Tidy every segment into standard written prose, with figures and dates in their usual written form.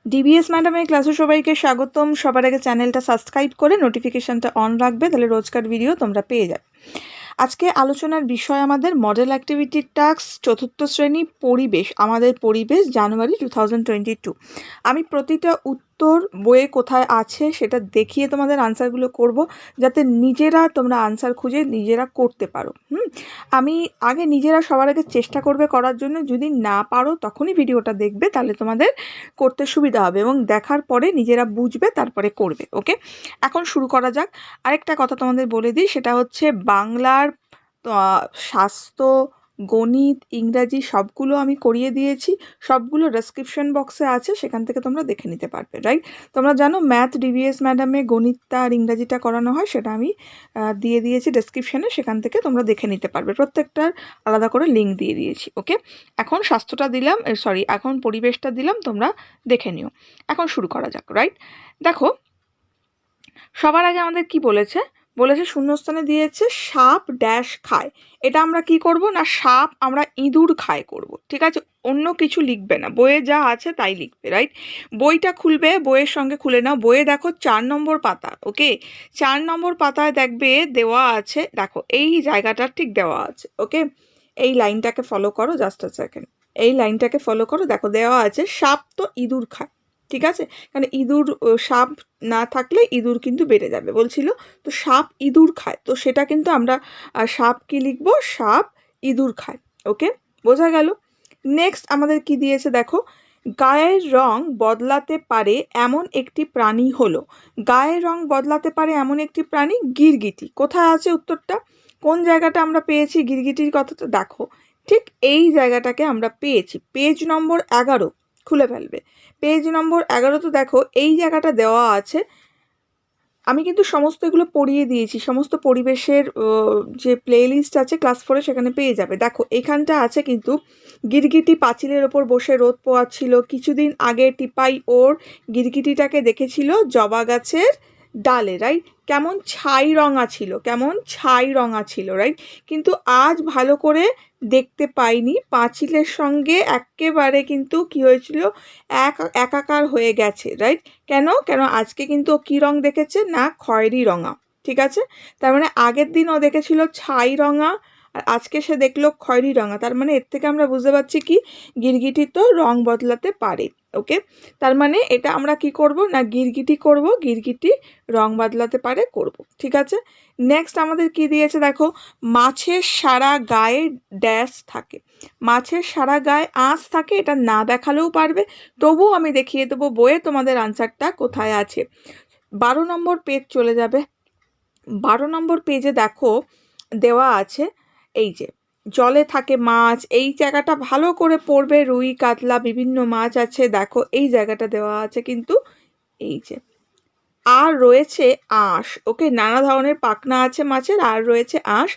DBS ম্যাডামের ক্লাসে সবাইকে স্বাগতম। সবার আগে চ্যানেলটা সাবস্ক্রাইব করে নোটিফিকেশানটা অন রাখবে, তাহলে রোজকার ভিডিও তোমরা পেয়ে যাবে। আজকে আলোচনার বিষয় আমাদের মডেল অ্যাক্টিভিটির টাস্ক, চতুর্থ শ্রেণী, পরিবেশ। আমাদের পরিবেশ, জানুয়ারি 2022। আমি প্রতিটা উত্তর বইয়ে কোথায় আছে সেটা দেখিয়ে তোমাদের আনসারগুলো করব, যাতে নিজেরা তোমরা আনসার খুঁজে নিজেরা করতে পারো। আমি আগে নিজেরা সবার আগে চেষ্টা করবে করার জন্য, যদি না পারো তখনই ভিডিওটা দেখবে, তাহলে তোমাদের করতে সুবিধা হবে এবং দেখার পরে নিজেরা বুঝবে, তারপরে করবে। ওকে, এখন শুরু করা যাক। আরেকটা কথা তোমাদের বলে দিই, সেটা হচ্ছে বাংলার স্বাস্থ্য, গণিত, ইংরাজি সবগুলো আমি করিয়ে দিয়েছি। সবগুলো ডেসক্রিপশন বক্সে আছে, সেখান থেকে তোমরা দেখে নিতে পারবে। রাইট, তোমরা জানো ম্যাথ ডিভিএস ম্যাডামে গণিতটা আর ইংরাজিটা করানো হয়, সেটা আমি দিয়ে দিয়েছি ডেসক্রিপশনে, সেখান থেকে তোমরা দেখে নিতে পারবে। প্রত্যেকটার আলাদা করে লিঙ্ক দিয়ে দিয়েছি। ওকে, এখন স্বাস্থ্যটা দিলাম, এখন পরিবেশটা দিলাম, তোমরা দেখে নিও। এখন শুরু করা যাক। রাইট, দেখো সবার আগে আমাদের কি বলেছে, শূন্যস্থানে দিয়েছে সাপ ড্যাশ খায়। এটা আমরা কি করব না, সাপ আমরা ইঁদুর খায় করব। ঠিক আছে, অন্য কিছু লিখবে না, বইয়ে যা আছে তাই লিখবে। রাইট, বইটা খুলবে, বইয়ের সঙ্গে খুলে নাও। বইয়ে দেখো 4 নম্বর পাতা। ওকে, 4 নম্বর পাতায় দেখবে দেওয়া আছে, দেখো এই জায়গাটা ঠিক দেওয়া আছে। ওকে, এই লাইনটাকে ফলো করো, জাস্ট আ সেকেন্ড, এই লাইনটাকে ফলো করো। দেখো দেওয়া আছে সাপ তো ইঁদুর খায়। ঠিক আছে, কারণ ইঁদুর, সাপ না থাকলে ইঁদুর কিন্তু বেড়ে যাবে বলছিল, তো সাপ ইঁদুর খায়, তো সেটা কিন্তু আমরা সাপ কি লিখবো, সাপ ইঁদুর খায়। ওকে, বোঝা গেল। নেক্সট আমাদের কি দিয়েছে দেখো, গায়ের রং বদলাতে পারে এমন একটি প্রাণী হলো। গায়ের রং বদলাতে পারে এমন একটি প্রাণী গিরগিটি। কোথায় আছে উত্তরটা, কোন জায়গাটা আমরা পেয়েছি গিরগিটির কথাটা, দেখো ঠিক এই জায়গাটাকে আমরা পেয়েছি, পেজ নম্বর 11 খুলে ফেলবে। পেজ নম্বর 11 তো দেখো এই জায়গাটা দেওয়া আছে। আমি কিন্তু সমস্ত এগুলো পড়িয়ে দিয়েছি, সমস্ত পরিবেশের যে প্লেলিস্ট আছে ক্লাস 4-এ, সেখানে পেয়ে যাবে। দেখো এখানটা আছে কিন্তু, গিরগিটি পাঁচিলের ওপর বসে রোদ পোয়াচ্ছিল। কিছুদিন আগে টিপাই ওর গিরগিটিটাকে দেখেছিল জবা গাছের ডালে। রাইট, কেমন ছাই রঙা ছিল, কেমন ছাই রঙা ছিল। রাইট, কিন্তু আজ ভালো করে দেখতে পাইনি, পাঁচিলের সঙ্গে একেবারে কিন্তু কি হয়েছিল, একাকার হয়ে গেছে। রাইট, কেন কেন আজকে কিন্তু ও কী রং দেখেছে না, খয়েরি রঙা। ঠিক আছে, তার মানে আগের দিন ও দেখেছিল ছাই রঙা, আর আজকে সে দেখলো খয়েরি রঙা। তার মানে এর থেকে আমরা বুঝতে পারছি কি, গিরগিটি তো রং বদলাতে পারে। ওকে, তার মানে এটা আমরা কি করব না, গিরগিটি করব, গিরগিটি রং বদলাতে পারে করব। ঠিক আছে, নেক্সট আমাদের কি দিয়েছে দেখো, মাছের সারা গায়ে ড্যাশ থাকে। মাছের সারা গায়ে আঁশ থাকে, এটা না দেখালেও পারবে, তবুও আমি দেখিয়ে দেবো বইয়ে তোমাদের আনসারটা কোথায় আছে। 12 নম্বর পেজ চলে যাবে। 12 নম্বর পেজে দেখো দেওয়া আছে, এই যে জলে থাকে মাছ, এই জায়গাটা ভালো করে পড়বে। রুই, কাতলা, বিভিন্ন মাছ আছে, দেখো এই জায়গাটা দেওয়া আছে কিন্তু, এই যে আর রয়েছে আঁশ। ওকে, নানা ধরনের পাখনা আছে মাছের, আর রয়েছে আঁশ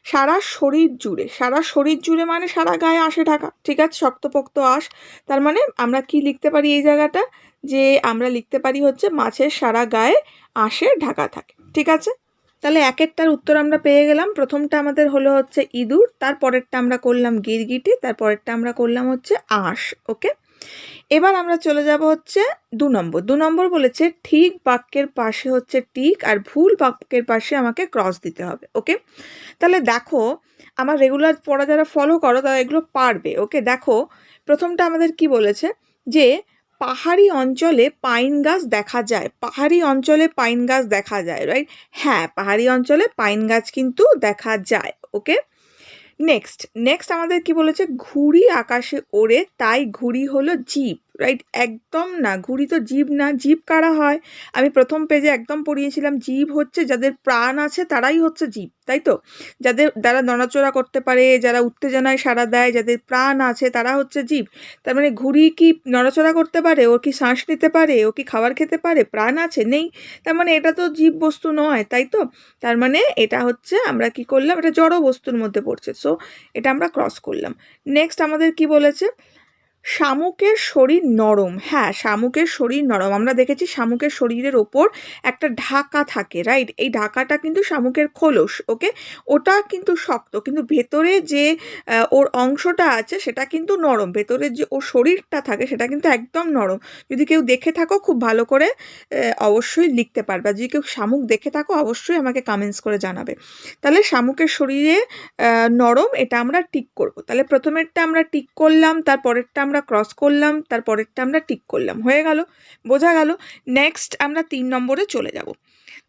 সারা শরীর জুড়ে। সারা শরীর জুড়ে মানে সারা গায়ে আঁশে ঢাকা। ঠিক আছে, শক্তপোক্ত আঁশ। তার মানে আমরা কি লিখতে পারি এই জায়গাটা, যে আমরা লিখতে পারি হচ্ছে মাছের সারা গায়ে আঁশে ঢাকা থাকে। ঠিক আছে, তাহলে এক একটার উত্তর আমরা পেয়ে গেলাম। প্রথমটা আমাদের হলো হচ্ছে ইঁদুর, তারপরেরটা আমরা করলাম গিরগিটি, তারপরেরটা আমরা করলাম হচ্ছে আঁশ। ওকে, এবার আমরা চলে যাব হচ্ছে 2 নম্বর। 2 নম্বর বলেছে ঠিক বাক্যের পাশে হচ্ছে টিক, আর ভুল বাক্যের পাশে আমাকে ক্রস দিতে হবে। ওকে, তাহলে দেখো আমার রেগুলার পড়া যারা ফলো করো তারা এগুলো পারবে। ওকে, দেখো প্রথমটা আমাদের কি বলেছে, যে পাহাড়ি অঞ্চলে পাইন গাছ দেখা যায়। পাহাড়ি অঞ্চলে পাইন গাছ দেখা যায়। রাইট, হ্যাঁ পাহাড়ি অঞ্চলে পাইন গাছ কিন্তু দেখা যায়। ওকে, নেক্সট আমাদের কি বলেছে, ঘুড়ি আকাশে ওড়ে তাই ঘুড়ি হলো জীব। রাইট, একদম না, ঘুড়ি তো জীব না। জীব কারা হয়, আমি প্রথম পেজে একদম পড়িয়েছিলাম, জীব হচ্ছে যাদের প্রাণ আছে তারাই হচ্ছে জীব, তাই তো। যারা নড়াচড়া করতে পারে, যারা উত্তেজনায় সাড়া দেয়, যাদের প্রাণ আছে তারা হচ্ছে জীব। তার মানে ঘুড়ি কি নড়াচড়া করতে পারে, ও কি শ্বাস নিতে পারে, ও কি খাবার খেতে পারে, প্রাণ আছে নেই, তার মানে এটা তো জীব বস্তু নয়, তাই তো। তার মানে এটা হচ্ছে আমরা কি করলাম, এটা জড় বস্তুর মধ্যে পড়ছে, সো এটা আমরা ক্রস করলাম। নেক্সট আমাদের কি বলেছে, শামুকের শরীর নরম। হ্যাঁ, শামুকের শরীর নরম। আমরা দেখেছি শামুকের শরীরের ওপর একটা ঢাকা থাকে, রাইট? এই ঢাকাটা কিন্তু শামুকের খোলস, ওকে? ওটা কিন্তু শক্ত, কিন্তু ভেতরে যে ওর অংশটা আছে সেটা কিন্তু নরম। ভেতরের যে ওর শরীরটা থাকে সেটা কিন্তু একদম নরম। যদি কেউ দেখে থাকো খুব ভালো করে অবশ্যই লিখতে পারবে। যদি কেউ শামুক দেখে থাকো অবশ্যই আমাকে কমেন্টস করে জানাবে। তাহলে শামুকের শরীরে নরম, এটা আমরা টিক করব। তাহলে প্রথমেরটা আমরা টিক করলাম, তারপরেরটা আমরা ক্রস করলাম, তারপরেরটা আমরা টিক করলাম। হয়ে গেল? বোঝা গেল? নেক্সট আমরা 3 নম্বরে চলে যাব।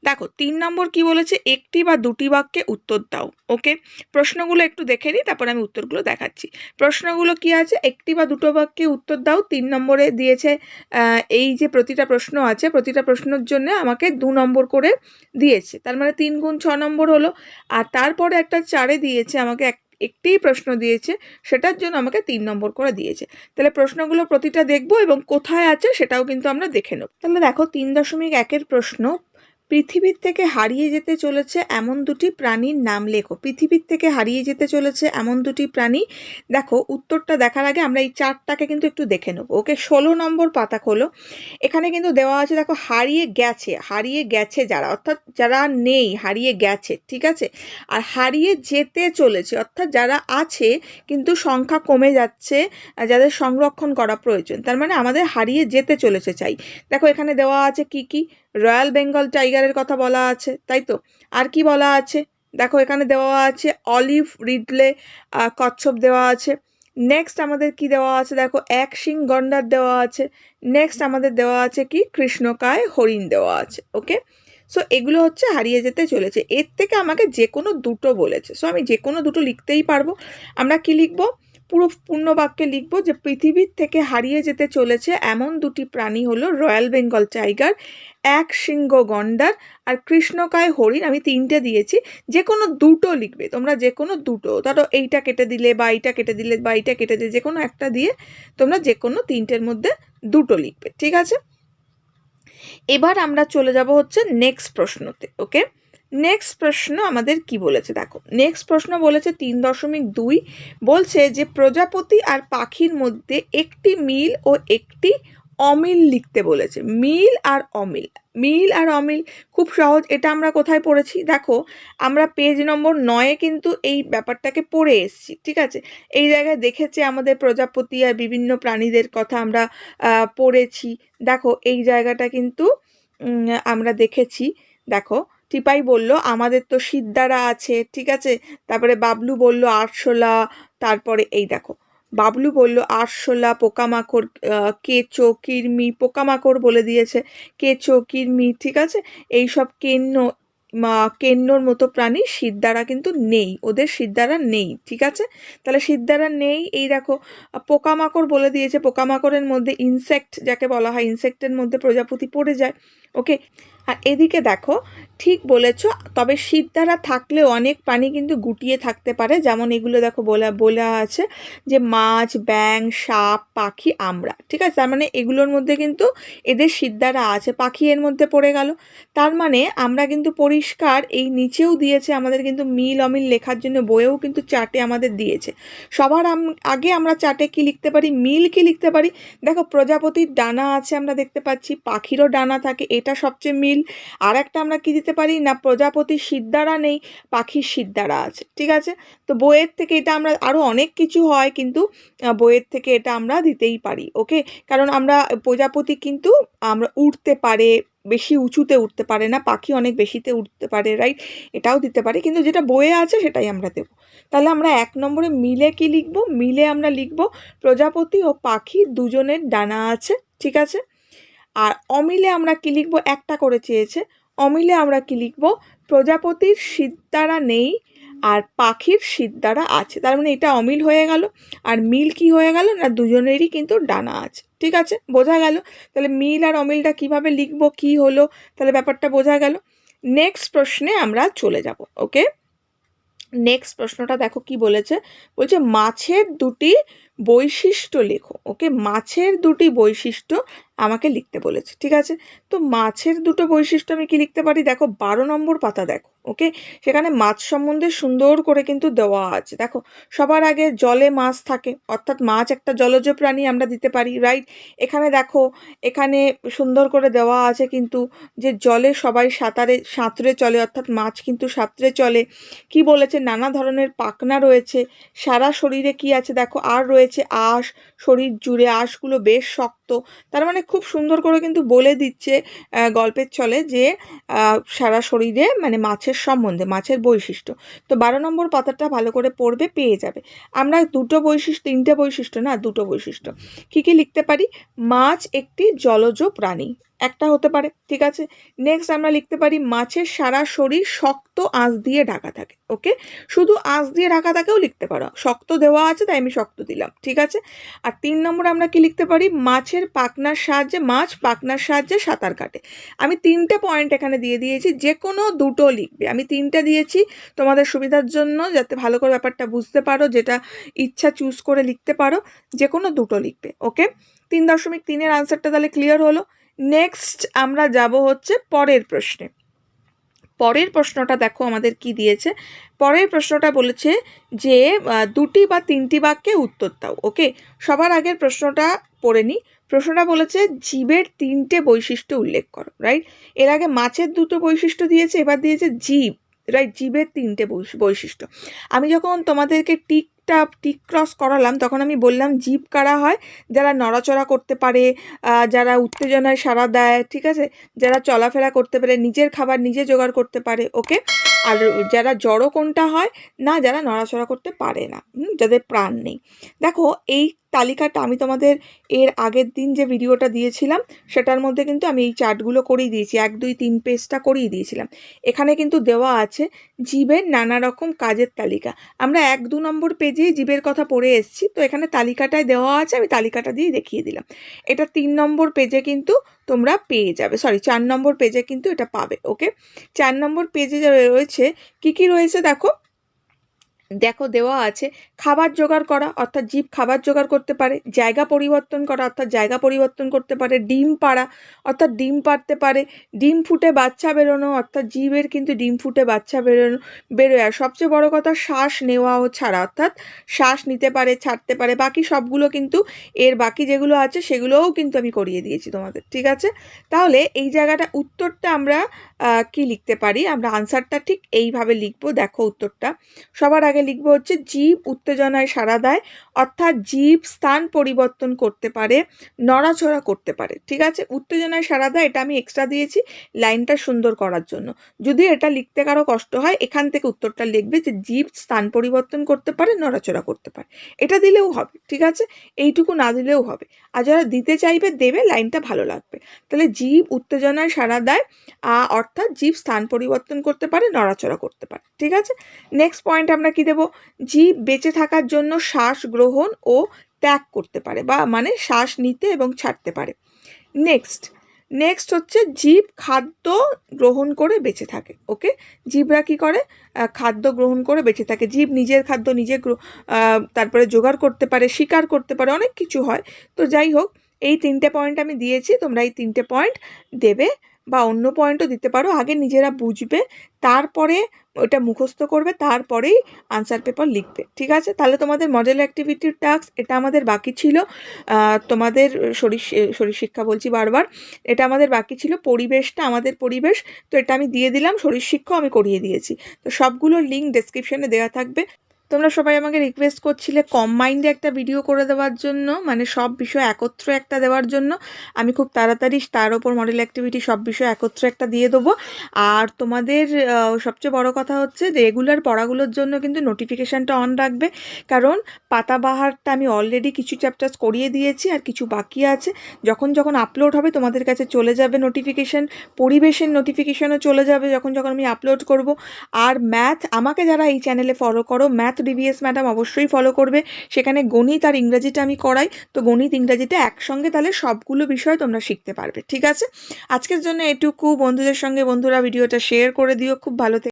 দেখো 3 নম্বর কি বলেছে, একটি বা দুটি বাক্যে উত্তর দাও। ওকে, প্রশ্নগুলো একটু দেখে নিই, তারপরে আমি উত্তরগুলো দেখাচ্ছি। প্রশ্নগুলো কি আছে, একটি বা দুটো বাক্যে উত্তর দাও। 3 নম্বরে দিয়েছে এই যে প্রতিটা প্রশ্ন আছে, প্রতিটা প্রশ্নের জন্য আমাকে 2 নম্বর করে দিয়েছে, তার মানে 3 গুণ 6 নম্বর হলো। আর তারপরে একটা 4-এ দিয়েছে আমাকে একটিই প্রশ্ন দিয়েছে, সেটার জন্য আমাকে 3 নম্বর করে দিয়েছে। তাহলে প্রশ্নগুলো প্রতিটা দেখবো এবং কোথায় আছে সেটাও কিন্তু আমরা দেখে নেব। তাহলে দেখো 3.1-এর প্রশ্ন, পৃথিবীর থেকে হারিয়ে যেতে চলেছে এমন দুটি প্রাণীর নাম লেখো। পৃথিবীর থেকে হারিয়ে যেতে চলেছে এমন দুটি প্রাণী। দেখো উত্তরটা দেখার আগে আমরা এই চারটাকে কিন্তু একটু দেখে নেবো। ওকে, 16 নম্বর পাতা খোলো। এখানে কিন্তু দেওয়া আছে, দেখো হারিয়ে গেছে যারা, অর্থাৎ যারা নেই, হারিয়ে গেছে, ঠিক আছে? আর হারিয়ে যেতে চলেছে অর্থাৎ যারা আছে কিন্তু সংখ্যা কমে যাচ্ছে, যাদের সংরক্ষণ করা প্রয়োজন, তার মানে আমাদের হারিয়ে যেতে চলেছে চাই। দেখো এখানে দেওয়া আছে কি কি, রয়্যাল বেঙ্গল টাইগারের কথা বলা আছে, তাই তো? আর কি বলা আছে, দেখো এখানে দেওয়া আছে অলিভ রিডলে কচ্ছপ দেওয়া আছে। নেক্সট আমাদের কি দেওয়া আছে, দেখো এক শিং গন্ডার দেওয়া আছে। নেক্সট আমাদের দেওয়া আছে কি, কৃষ্ণকায় হরিণ দেওয়া আছে। ওকে, সো এগুলো হচ্ছে হারিয়ে যেতে চলেছে। এর থেকে আমাকে যে কোনো দুটো বলেছে, সো আমি যে কোনো দুটো লিখতেই পারবো। আমরা কি লিখবো, পুরো পূর্ণ বাক্যে লিখবো যে পৃথিবীর থেকে হারিয়ে যেতে চলেছে এমন দুটি প্রাণী হলো রয়্যাল বেঙ্গল টাইগার, এক সিংহ গন্ডার আর কৃষ্ণকায় হরিণ। আমি 3টে দিয়েছি, যে কোনো দুটো লিখবে তোমরা, যে কোনো দুটো। ধরো এইটা কেটে দিলে বা এইটা কেটে দিলে বা এইটা কেটে দিলে, যে কোনো একটা দিয়ে তোমরা যে কোনো 3টের মধ্যে দুটো লিখবে, ঠিক আছে? এবার আমরা চলে যাব হচ্ছে নেক্সট প্রশ্নতে। ওকে, নেক্সট প্রশ্ন আমাদের কি বলেছে, দেখো নেক্সট প্রশ্ন বলেছে 3.2, বলছে যে প্রজাপতি আর পাখির মধ্যে একটি মিল ও একটি অমিল লিখতে বলেছে। মিল আর অমিল, মিল আর অমিল খুব সহজ। এটা আমরা কোথায় পড়েছি, দেখো আমরা পেজ নম্বর 9-এ কিন্তু এই ব্যাপারটাকে পড়ে এসেছি, ঠিক আছে? এই জায়গায় দেখেছে আমাদের প্রজাপতি আর বিভিন্ন প্রাণীদের কথা আমরা পড়েছি। দেখো এই জায়গাটা কিন্তু আমরা দেখেছি। দেখো টিপাই বলল আমাদের তো সিদ্ধারা আছে, ঠিক আছে? তারপরে বাবলু বলল আরশোলা, তারপরে এই দেখো বাবলু বলল আরশোলা, পোকামাকড়, কেঁচো, কৃমি, পোকামাকড় বলে দিয়েছে, কেঁচো, কৃমি, ঠিক আছে? এইসব কেন্নর মতো প্রাণী সিদ্ধারা কিন্তু নেই, ওদের সিদ্ধারা নেই, ঠিক আছে? তাহলে সিদ্ধারা নেই। এই দেখো পোকামাকড় বলে দিয়েছে, পোকামাকড়ের মধ্যে ইনসেক্ট যাকে বলা হয়, ইনসেক্টের মধ্যে প্রজাপতি পড়ে যায়। ওকে, আর এদিকে দেখো ঠিক বলেছ, তবে সিদ্ধারা থাকলেও অনেক প্রাণী কিন্তু গুটিয়ে থাকতে পারে, যেমন এগুলো দেখো বলা আছে যে মাছ, ব্যাঙ, সাপ, পাখি, আমড়া, ঠিক আছে? তার মানে এগুলোর মধ্যে কিন্তু এদের সিদ্ধারা আছে। পাখি এর মধ্যে পড়ে গেল, তার মানে আমরা কিন্তু পরিষ্কার এই নিচেও দিয়েছে আমাদের কিন্তু মিল অমিল লেখার জন্য, বইয়েও কিন্তু চার্টে আমাদের দিয়েছে। সবার আগে আমরা চার্টে কি লিখতে পারি, মিল কি লিখতে পারি। দেখো প্রজাপতির ডানা আছে আমরা দেখতে পাচ্ছি, পাখিরও ডানা থাকে, এটা সবচেয়ে মিল। আর একটা আমরা কি দিতে পারি না, প্রজাপতির সিদ্ধারা নেই, পাখির সিদ্ধারা আছে, ঠিক আছে? তো বইয়ের থেকে এটা আমরা, আরও অনেক কিছু হয় কিন্তু বইয়ের থেকে এটা আমরা দিতেই পারি। ওকে, কারণ আমরা প্রজাপতি কিন্তু আমরা উঠতে পারে, বেশি উঁচুতে উঠতে পারে না, পাখি অনেক বেশিতে উঠতে পারে, রাইট? এটাও দিতে পারি, কিন্তু যেটা বইয়ে আছে সেটাই আমরা দেব। তাহলে আমরা 1 নম্বরে মিলে কি লিখব, মিলে আমরা লিখব প্রজাপতি ও পাখি দুজনের ডানা আছে, ঠিক আছে? আর অমিলে আমরা কি লিখব, একটা করে চেয়েছে, অমিলে আমরা কি লিখব, প্রজাপতির সিদ্ধারা নেই আর পাখির সিদ্ধারা আছে। তার মানে এটা অমিল হয়ে গেল। আর মিল কি হয়ে গেল না, দুজনেরই কিন্তু ডানা আছে, ঠিক আছে? বোঝা গেল? তাহলে মিল আর অমিলটা কিভাবে লিখব, কি হলো, তাহলে ব্যাপারটা বোঝা গেল। নেক্সট প্রশ্নে আমরা চলে যাব। ওকে, নেক্সট প্রশ্নটা দেখো কি বলেছে, বলছে মাছের দুটি বৈশিষ্ট্য লেখো। ওকে, মাছের দুটি বৈশিষ্ট্য আমাকে লিখতে বলেছে, ঠিক আছে। তো মাছের দুটো বৈশিষ্ট্য আমি কি লিখতে পারি, দেখো 12 নম্বর পাতা দেখো। ওকে, সেখানে মাছ সম্বন্ধে সুন্দর করে কিন্তু দেওয়া আছে। দেখো, সবার আগে জলে মাছ থাকে, অর্থাৎ মাছ একটা জলজ প্রাণী, আমরা দিতে পারি, রাইট। এখানে দেখো, এখানে সুন্দর করে দেওয়া আছে কিন্তু যে জলে সবাই সাঁতরে চলে, অর্থাৎ মাছ কিন্তু সাঁতরে চলে। কি বলেছে, নানা ধরনের পাখনা রয়েছে, সারা শরীরে কি আছে দেখো, আর রয়েছে আঁশ, শরীর জুড়ে আঁশগুলো বেশ শক্ত। তার মানে খুব সুন্দর করে কিন্তু বলে দিচ্ছে গল্পের ছলে যে সারা শরীরে মানে মাছের সম্বন্ধে, মাছের বৈশিষ্ট্য। তো 12 নম্বর পাতাটা ভালো করে পড়বে, পেয়ে যাবে। আমরা দুটো বৈশিষ্ট্য, তিনটে বৈশিষ্ট্য না, দুটো বৈশিষ্ট্য কি কি লিখতে পারি, মাছ একটি জলজ প্রাণী, একটা হতে পারে, ঠিক আছে। নেক্সট আমরা লিখতে পারি মাছের সারা শরীর শক্ত আঁশ দিয়ে ঢাকা থাকে। ওকে, শুধু আঁশ দিয়ে ঢাকা থাকেও লিখতে পারো, শক্ত দেওয়া আছে তাই আমি শক্ত দিলাম, ঠিক আছে। আর 3 নম্বর আমরা কি লিখতে পারি, মাছের পাখনার সাহায্যে, মাছ পাখনার সাহায্যে সাঁতার কাটে। আমি 3টে পয়েন্ট এখানে দিয়ে দিয়েছি, যে কোনো দুটো লিখবে। আমি 3টে দিয়েছি তোমাদের সুবিধার জন্য, যাতে ভালো করে ব্যাপারটা বুঝতে পারো, যেটা ইচ্ছা চুজ করে লিখতে পারো, যে কোনো দুটো লিখবে। ওকে, 3.3-এর আনসারটা তাহলে ক্লিয়ার হলো। নেক্সট আমরা যাব হচ্ছে পরের প্রশ্নে। পরের প্রশ্নটা দেখো আমাদের কি দিয়েছে। পরের প্রশ্নটা বলেছে যে 2টি বা 3টি বাক্যে উত্তর দাও। ওকে, সবার আগের প্রশ্নটা পড়ে নিই। প্রশ্নটা বলেছে জীবের 3টে বৈশিষ্ট্য উল্লেখ করো, রাইট। এর আগে মাছের 2টো বৈশিষ্ট্য দিয়েছে, এবার দিয়েছে জীব, রাইট, জীবের 3টে বৈশিষ্ট্য। আমি যখন তোমাদেরকে টিক ক্রস করালাম তখন আমি বললাম জীব কারা হয়, যারা নড়াচড়া করতে পারে, যারা উত্তেজনায় সাড়া দেয়, ঠিক আছে, যারা চলাফেরা করতে পারে, নিজের খাবার নিজে জোগাড় করতে পারে। ওকে, আর যারা জড়ো কোনটা হয় না, যারা নড়াচড়া করতে পারে না, যাদের প্রাণ নেই। দেখো, এই তালিকাটা আমি তোমাদের এর আগের দিন যে ভিডিওটা দিয়েছিলাম সেটার মধ্যে কিন্তু আমি এই চার্টগুলো করিয়ে দিয়েছি, 1, 2, 3 পেজটা করিয়ে দিয়েছিলাম। এখানে কিন্তু দেওয়া আছে জীবের নানা রকম কাজের তালিকা। আমরা 1, 2 নম্বর পেজেই জীবের কথা পড়ে এসেছি, তো এখানে তালিকাটায় দেওয়া আছে, আমি তালিকাটা দিয়ে দেখিয়ে দিলাম। এটা 3 নম্বর পেজে কিন্তু তোমরা পেয়ে যাবে, 4 নম্বর পেজে কিন্তু এটা পাবে। ওকে, 4 নম্বর পেজে রয়েছে কি কি রয়েছে দেখো, দেওয়া আছে খাবার জোগাড় করা, অর্থাৎ জীব খাবার জোগাড় করতে পারে, জায়গা পরিবর্তন করা, অর্থাৎ জায়গা পরিবর্তন করতে পারে, ডিম পাড়া, অর্থাৎ ডিম পাড়তে পারে, ডিম ফুটে বাচ্চা বেরোনো, অর্থাৎ জীবের কিন্তু ডিম ফুটে বাচ্চা বেরোয়। আর সবচেয়ে বড় কথা, শ্বাস নেওয়া ও ছাড়া, অর্থাৎ শ্বাস নিতে পারে, ছাড়তে পারে। বাকি সবগুলো কিন্তু এর বাকি যেগুলো আছে সেগুলোও কিন্তু আমি করিয়ে দিয়েছি তোমাদের, ঠিক আছে। তাহলে এই জায়গাটা উত্তরটা আমরা কি লিখতে পারি, আমরা আনসারটা ঠিক এইভাবে লিখবো। দেখো উত্তরটা সবার আগে লিখবো হচ্ছে জীব উত্তেজনায় সাড়া দেয়, অর্থাৎ জীব স্থান পরিবর্তন করতে পারে, নড়াচড়া করতে পারে, ঠিক আছে। উত্তেজনায় সাড়া দেয় এটা আমি এক্সট্রা দিয়েছি লাইনটা সুন্দর করার জন্য। যদি এটা লিখতে কারো কষ্ট হয়, এখান থেকে উত্তরটা লিখবে যে জীব স্থান পরিবর্তন করতে পারে, নড়াচড়া করতে পারে, এটা দিলেও হবে, ঠিক আছে। এইটুকু না দিলেও হবে। আর যারা দিতে চাইবে দেবে, লাইনটা ভালো লাগবে। তাহলে জীব উত্তেজনায় সাড়া দেয়, অর্থাৎ জীব স্থান পরিবর্তন করতে পারে, নড়াচড়া করতে পারে, ঠিক আছে। নেক্সট পয়েন্ট আমরা কি দেব, জীব বেঁচে থাকার জন্য শ্বাস গ্রহণ ও ত্যাগ করতে পারে, বা মানে শ্বাস নিতে এবং ছাড়তে পারে। নেক্সট হচ্ছে জীব খাদ্য গ্রহণ করে বেঁচে থাকে। ওকে, জীবরা কি করে, খাদ্য গ্রহণ করে বেঁচে থাকে। জীব নিজের খাদ্য নিজে তারপরে জোগাড় করতে পারে, শিকার করতে পারে, অনেক কিছু হয়। তো যাই হোক, এই 3টে পয়েন্ট আমি দিয়েছি, তোমরা এই 3টে পয়েন্ট দেবে, বা অন্য পয়েন্টও দিতে পারো। আগে নিজেরা বুঝবে, তারপরে ওটা মুখস্থ করবে, তারপরেই আনসার পেপার লিখবে, ঠিক আছে। তাহলে তোমাদের মডেল অ্যাক্টিভিটির টাস্ক এটা আমাদের বাকি ছিল। তোমাদের শরীর শিক্ষা বলছি বারবার, এটা আমাদের বাকি ছিল। পরিবেশটা আমাদের পরিবেশ, তো এটা আমি দিয়ে দিলাম। শরীর শিক্ষাও আমি করিয়ে দিয়েছি। তো সবগুলোর লিঙ্ক ডেসক্রিপশনে দেওয়া থাকবে। তোমরা সবাই আমাকে রিকোয়েস্ট করছিলে কম মাইন্ডে একটা ভিডিও করে দেওয়ার জন্য, মানে সব বিষয় একত্রে একটা দেওয়ার জন্য। আমি খুব তাড়াতাড়ি তার ওপর মডেল অ্যাক্টিভিটি সব বিষয় একত্রে একটা দিয়ে দেবো। আর তোমাদের সবচেয়ে বড় কথা হচ্ছে রেগুলার পড়াগুলোর জন্য কিন্তু নোটিফিকেশানটা অন রাখবে, কারণ পাতাবাহারটা আমি অলরেডি কিছু চ্যাপ্টার্স করিয়ে দিয়েছি, আর কিছু বাকি আছে। যখন আপলোড হবে তোমাদের কাছে চলে যাবে নোটিফিকেশান। পরিবেশের নোটিফিকেশানও চলে যাবে যখন আমি আপলোড করব। আর ম্যাথ, আমাকে যারা এই চ্যানেলে ফলো করো, ম্যাথ ডিভিএস ম্যাডাম অবশ্যই ফলো করবে। সেখানে গণিত আর ইংরাজিটা আমি করাই, তো গণিত ইংরাজিটা একসঙ্গে, তাহলে সবগুলো বিষয় তোমরা শিখতে পারবে, ঠিক আছে। আজকের জন্য এটুকু। বন্ধুদের সঙ্গে বন্ধুরা ভিডিওটা শেয়ার করে দিও। খুব ভালো